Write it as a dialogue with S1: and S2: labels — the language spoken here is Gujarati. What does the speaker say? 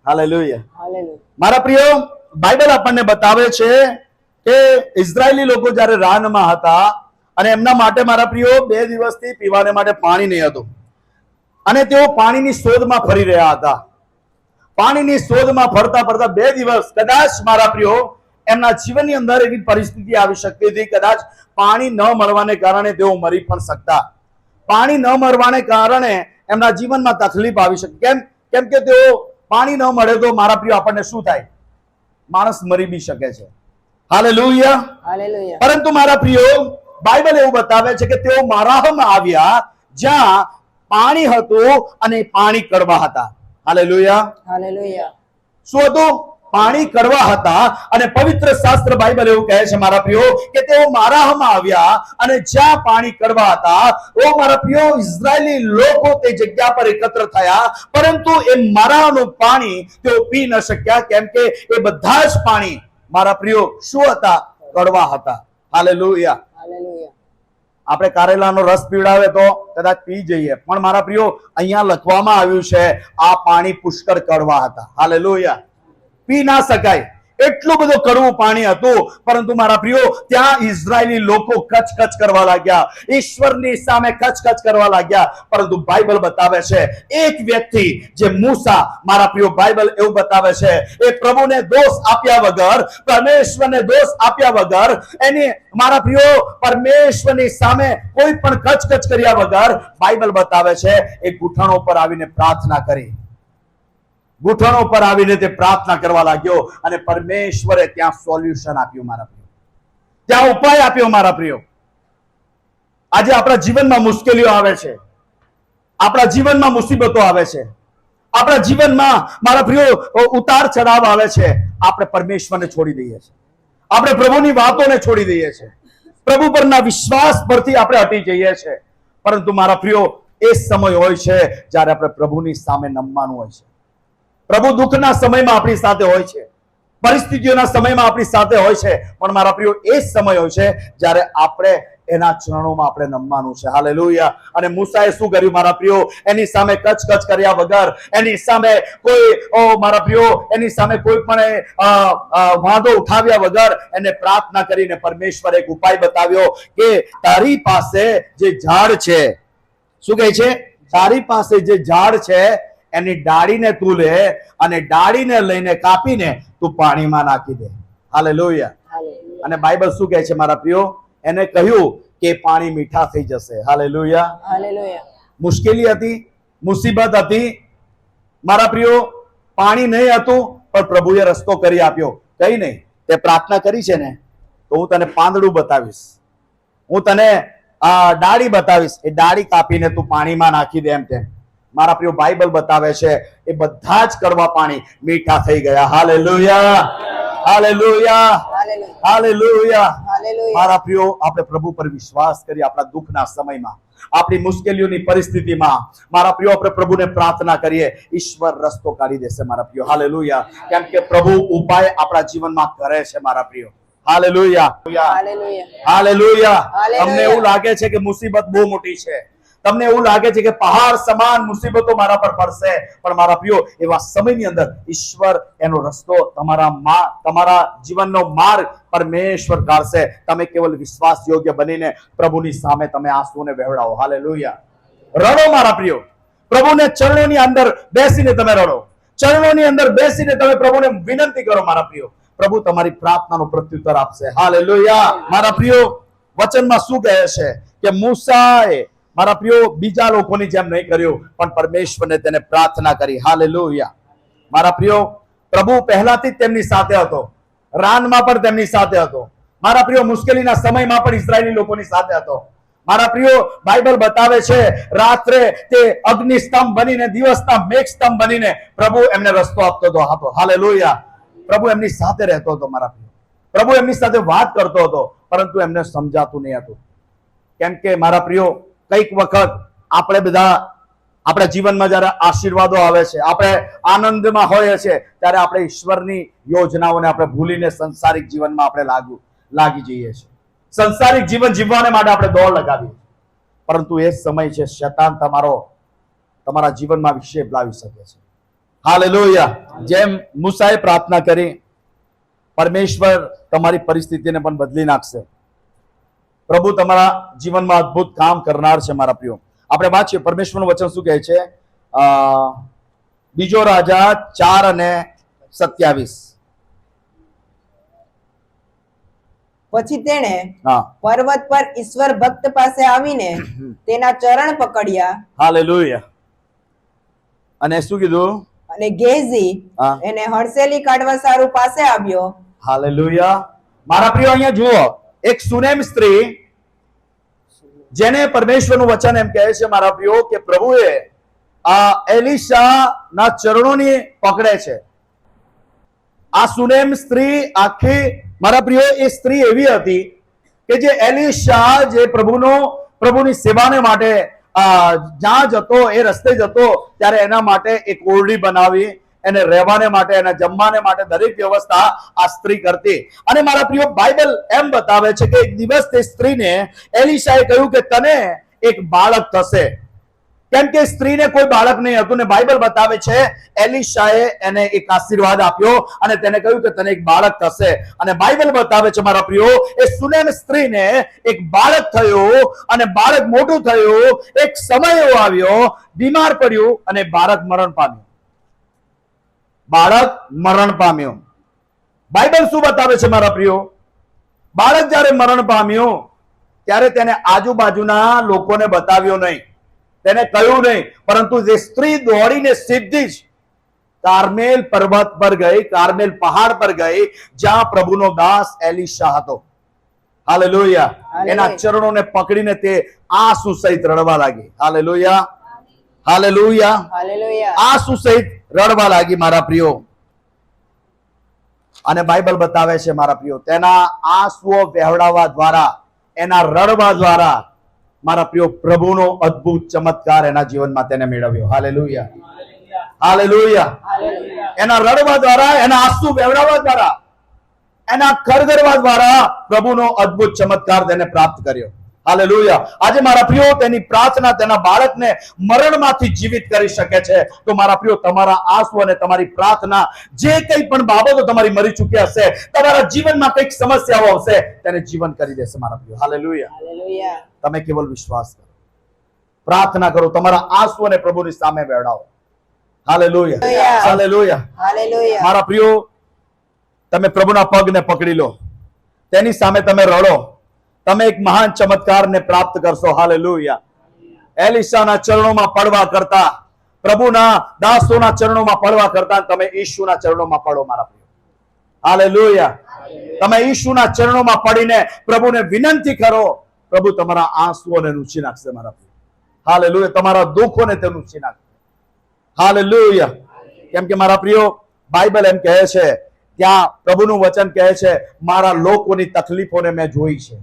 S1: હાલેલુયા. મારા પ્રિયો, બાઇબલ આપણને બતાવે છે કે ઇઝરાયેલી લોકો જ્યારે રાનમાં હતા અને એમના માટે મારા પ્રિયો 2 દિવસથી પીવાને માટે પાણી નહીં હતું અને તેઓ પાણીની શોધમાં ફરી રહ્યા હતા. પાણીની શોધમાં ફરતા ફરતા 2 દિવસ કદાચ મારા પ્રિયો એમના જીવનની અંદર એવી પરિસ્થિતિ આવી શકતી હતી, કદાચ પાણી ન મળવાને કારણે તેઓ મરી પણ શકતા. પાણી ન મળવાને કારણે એમના જીવનમાં તકલીફ આવી શકે. કેમ કે તેઓ પાણી ન મળે તો મારા પ્રિય આપણને શું થાય? માણસ મરી બી શકે છે. હાલેલુયા. પરંતુ મારા પ્રિયો, બાઇબલ એવું બતાવે છે કે તેઓ મારાહમાં આવ્યા જ્યાં પાણી હતું અને પાણી કડવા હતા. હાલેલુયા. શું હતું? પાણી કડવા હતા. અને પવિત્ર શાસ્ત્ર બાઇબલ એવું કહે છે મારા પ્રિયો કે તેઓ મારાહમાં આવ્યા અને જ્યાં પાણી કડવા હતા. ઓ મારા પ્રિયો, ઇઝરાયેલી લોકો તે જગ્યા પર એકત્ર થયા, પરંતુ એ મારાનું પાણી તેઓ પી ન શક્યા, કેમ કે એ બધા જ પાણી મારા પ્રિયો શું હતા? કડવા હતા. હાલેલુયા. આપણે કારેલાનો રસ પીવડાવે તો કદાચ પી જઈએ, પણ મારા પ્રિયો અહીંયા લખવામાં આવ્યું છે આ પાણી પુષ્કળ કડવા હતા. હાલેલુયા. પી ના શકાય એટલું બધું કડવું પાણી હતું. પરંતુ મારા પ્રિયો, ત્યાં ઇઝરાયેલી લોકો કચકચ કરવા લાગ્યા, ઈશ્વરની સામે કચકચ કરવા લાગ્યા. પરંતુ બાઇબલ બતાવે છે એક વ્યક્તિ જે મૂસા, મારા પ્રિયો, બાઇબલ એવું બતાવે છે એ પ્રભુને દોષ આપ્યા વગર, પરમેશ્વરને દોષ આપ્યા વગર, એની મારા પ્રિયો પરમેશ્વરની સામે કોઈ પણ કચકચ કર્યા વગર, બાઇબલ બતાવે છે એ ઘૂંટણો પર આવીને પ્રાર્થના કરી. ઘૂંટણો પર આવીને તે પ્રાર્થના કરવા લાગ્યો અને પરમેશ્વરે ત્યાં સોલ્યુશન આપ્યું મારા પ્રિયો, ત્યાં ઉપાય આપ્યો મારા પ્રિયો. આજે આપણા જીવનમાં મુશ્કેલીઓ આવે છે, આપણા જીવનમાં મુસીબતો આવે છે, આપણા જીવનમાં મારા પ્રિયો ઉતાર ચઢાવ આવે છે. આપણે પરમેશ્વરને છોડી દઈએ છીએ, આપણે પ્રભુની વાતોને છોડી દઈએ છીએ, પ્રભુ પરના વિશ્વાસ પરથી આપણે હટી જઈએ છીએ. પરંતુ મારા પ્રિયો, એ સમય હોય છે જ્યારે આપણે પ્રભુની સામે નમવાનું હોય છે. પ્રભુ દુઃખના સમયમાં આપણી સાથે હોય છે, પરિસ્થિતિઓના સમયમાં આપણી સાથે હોય છે, પણ મારા પ્રિયો એ સમય હોય છે જ્યારે આપણે એના ચરણોમાં આપણે નમવાનું છે. હાલેલુયા. અને મૂસાએ શું કર્યું મારા પ્રિયો? એની સામે કચકચ કર્યા વગર, એની સામે કોઈ મારા પ્રિયો એની સામે કોઈ પણ વાંધો ઉઠાવ્યા વગર એને પ્રાર્થના કરીને પરમેશ્વરે એક ઉપાય બતાવ્યો કે તારી પાસે જે ઝાડ છે, શું કહે છે? તારી પાસે જે ઝાડ છે એની ડાળીને તું લે અને ડાળીને લઈને કાપીને તું પાણીમાં નાખી દે. હાલેલુયા. અને બાઇબલ શું કહે છે મારા પ્રિયો? એને કહ્યું કે પાણી મીઠા થઈ જશે. હાલેલુયા. મુશ્કેલી હતી, મુસીબત હતી મારા પ્રિયો, પાણી નહીં હતું, પણ પ્રભુએ રસ્તો કરી આપ્યો. કઈ નહીં, તે પ્રાર્થના કરી છે ને, તો હું તને પાંદડું બતાવીશ, હું તને ડાળી બતાવીશ, એ ડાળી કાપીને તું પાણીમાં નાખી દે. એમ તેમ મારા પ્રિયો બાઇબલ બતાવે છે એ બધા જ કડવા પાણી મીઠા થઈ ગયા. હાલેલુયા. હાલેલુયા. હાલેલુયા. મારા પ્રિયો, આપણે પ્રભુ પર વિશ્વાસ કરી આપણા દુઃખના સમયમાં, આપણી મુશ્કેલીઓની પરિસ્થિતિમાં મારા પ્રિયો આપણે પ્રભુને પ્રાર્થના કરીએ, ઈશ્વર રસ્તો કાઢી દેશે મારા પ્રિયો. હાલેલુયા. કેમ કે પ્રભુ ઉપાય આપણા જીવનમાં કરે છે મારા પ્રિયો. હાલેલુયા. હાલેલુયા. તમને એવું લાગે છે કે મુસીબત બહુ મોટી છે, તમને એવું લાગે છે કે પહાડ સમાન મુસીબતો મારા પર પડશે, પણ મારા પ્રિયો એવા સમયની અંદર ઈશ્વર એનો રસ્તો, તમારા જીવનનો માર્ગ પરમેશ્વર કાઢશે. તમે કેવલ વિશ્વાસ યોગ્ય બનીને પ્રભુની સામે તમે આંસુને વહેવડાવો. હાલેલુયા. રડો મારા પ્રિયો, પ્રભુને ચરણોની અંદર બેસીને તમે રડો, ચરણોની અંદર બેસીને તમે પ્રભુને વિનંતી કરો મારા પ્રિયો. પ્રભુ તમારી પ્રાર્થનાનો પ્રત્યુત્તર આપશે. હાલેલુયા. મારા પ્રિયો, વચનમાં શું કહે છે કે મૂસાએ મારા પ્રિયો બીજા લોકોની જેમ નહીં કર્યું, પણ પરમેશ્વરને તેને પ્રાર્થના કરી. હાલેલુયા. મારા પ્રિયો, પ્રભુ પહેલાથી જ તેમની સાથે હતો, રાનમાં પણ તેમની સાથે હતો. મારા પ્રિયો, મુશ્કેલીના સમયમાં પણ ઇઝરાયેલી લોકોની સાથે હતો. મારા પ્રિયો, બાઇબલ બતાવે છે રાત્રે તે અગ્નિ સ્તંભ બનીને, દિવસના મેઘ સ્તંભ બનીને પ્રભુ એમને રસ્તો આપતો હતો. હાલેલુયા. પ્રભુ એમની સાથે રહેતો હતો મારા પ્રિયો, પ્રભુ એમની સાથે વાત કરતો હતો, પરંતુ એમને સમજાતું નહીં હતું. કેમ કે મારા પ્રિયો, કઈક વખત આપણે બધા આપણા જીવનમાં જ્યારે આશીર્વાદો આવે છે, આપણે આનંદમાં હોઈએ છીએ, ત્યારે આપણે ઈશ્વરની યોજનાઓને આપણે ભૂલીને સંસારિક જીવનમાં આપણે લાગી જઈએ છીએ. સંસારિક જીવન જીવવાને માટે આપણે દોડ લગાવીએ, પરંતુ એ સમય છે શૈતાન તમારા જીવનમાં વિક્ષેપ લાવી શકે છે. હાલેલુયા. જેમ મૂસાએ પ્રાર્થના કરી, પરમેશ્વર તમારી પરિસ્થિતિને પણ બદલી નાખશે. પ્રભુ તમારા જીવનમાં અદ્ભુત કામ કરનાર છે મારા પ્રિયો. આપણે વાંચીએ પરમેશ્વરનું વચન શું કહે છે. બીજો રાજા 4:27.
S2: પછી તેણે
S1: હા,
S2: પર્વત પર ઈશ્વર ભક્ત પાસે આવીને તેના ચરણ પકડ્યા
S1: હાલેલુયા. અને શું કીધું?
S2: અને ગેઝી
S1: હા,
S2: એને હડસેલી કાઢવા સારું પાસે આવ્યો.
S1: હાલેલુયા. મારા પ્રિયો, અહીંયા જુઓ, એક સુનેમ સ્ત્રી જેને પરમેશ્વરનું વચન એમ કહે છે મારા પ્રિયો કે પ્રભુએ આ એલીશા ના ચરણોની પકડે છે. આ સુનેમ સ્ત્રી આખી મારા પ્રિયો એ સ્ત્રી એવી હતી કે જે એલીશા જે પ્રભુની સેવાને માટે જ્યાં જતો એ રસ્તે જતો ત્યારે એના માટે એક ઓરડી બનાવી, એને રહેવાને માટે, એના જમવાને માટે દરેક વ્યવસ્થા આ સ્ત્રી કરતી. અને મારા પ્રિયો, બાઇબલ એમ બતાવે છે કે એક દિવસ તે સ્ત્રીને એલીશાએ કહ્યું કે તને એક બાળક થશે. કેમ કે સ્ત્રીને કોઈ બાળક નહીં હતું ને બાઇબલ બતાવે છે એલીશાએ એને એક આશીર્વાદ આપ્યો અને તેને કહ્યું કે તને એક બાળક થશે. અને બાઇબલ બતાવે છે મારા પ્રિયો, એ સુનેમ સ્ત્રીને એક બાળક થયું અને બાળક મોટું થયું. એક સમય એવો આવ્યો, બીમાર પડ્યું અને બાળક મરણ પામ્યું. બાળક મરણ પામ્યું. બાઇબલ શું બતાવે છે મારા પ્રિયો? બાળક જ્યારે મરણ પામ્યું ત્યારે તેને આજુબાજુના લોકોને બતાવ્યો નહીં, તેને કહ્યું નહીં, પરંતુ જે સ્ત્રી દોડીને સીધી જ કાર્મેલ પર્વત પર ગઈ, કાર્મેલ પહાડ પર ગઈ, જ્યાં પ્રભુનો દાસ એલીશા હતો. હાલેલુયા. એના ચરણોને પકડીને તે આંસુ સહિત રડવા લાગી. Hallelujah, hallelujah,
S2: hallelujah.
S1: આંસુ સહિત રડવા લાગી મારા પ્રિયો. અને બાઇબલ બતાવે છે મારા પ્રિયો, તેના આંસુઓ વહેવડાવવા દ્વારા, એના રડવા દ્વારા મારા પ્રિયો પ્રભુનો અદ્ભુત ચમત્કાર એના જીવનમાં તેને મેળવ્યો. Hallelujah, hallelujah. એના રડવા દ્વારા, એના આંસુ વહેવડાવવા દ્વારા, એના કરગરવા દ્વારા પ્રભુનો અદ્ભુત ચમત્કાર તેને પ્રાપ્ત કર્યો. હાલેલુયા. આજે મારા પ્રિયો, તેની પ્રાર્થના તેના બાળકને મરણમાંથી જીવિત કરી શકે છે. તો મારા પ્રિયો, તમારા આંસુ અને તમારી પ્રાર્થના, જે કંઈ પણ બાબતો તમારી મરી ચૂકી હશે, તમારા જીવનમાં કંઈક સમસ્યાઓ હશે, તેને જીવન કરી દેશે મારા પ્રિયો. Hallelujah,
S2: hallelujah.
S1: તમે કેવલ વિશ્વાસ કરો, પ્રાર્થના કરો, તમારા આંસુ અને પ્રભુની સામે વેડાવો. Hallelujah, hallelujah,
S2: hallelujah.
S1: મારા પ્રિયો, તમે પ્રભુના પગને પકડી લો, તેની સામે તમે રડો, તમે એક મહાન ચમત્કારને પ્રાપ્ત કરશો. હાલેલુયા. એલીશાના ચરણોમાં પડવા કરતા, પ્રભુના દાસોના ચરણોમાં પડવા કરતા તમે ઈશુના ચરણોમાં પડો મારા પ્રિયો. હાલેલુયા. તમે ઈશુના ચરણોમાં પડીને પ્રભુને વિનંતી કરો, પ્રભુ તમારા આંસુઓને લૂછી નાખશે મારા પ્રિયો. હાલેલુયા. તમારા દુઃખોને તે લૂછી નાખશે. હાલેલુયા. કેમ કે મારા પ્રિયો, બાઇબલ એમ કહે છે, ત્યાં પ્રભુનું વચન કહે છે, મારા લોકોની તકલીફોને મેં જોઈ છે.